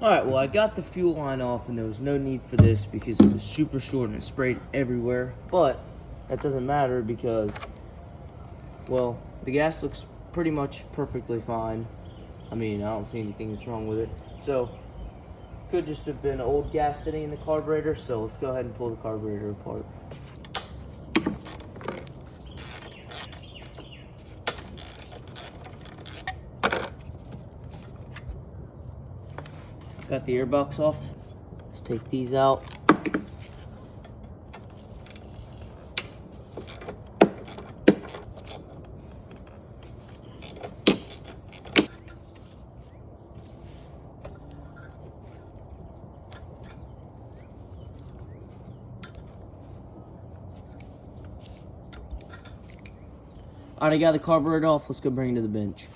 Alright, well, I got the fuel line off and there was no need for this because it was super short and it sprayed everywhere. But that doesn't matter because, well, the gas looks pretty much perfectly fine. I mean, I don't see anything that's wrong with it. So, could just have been old gas sitting in the carburetor. So let's go ahead and pull the carburetor apart. Got the airbox off. Let's take these out. Alright, I got the carburetor off. Let's go bring it to the bench.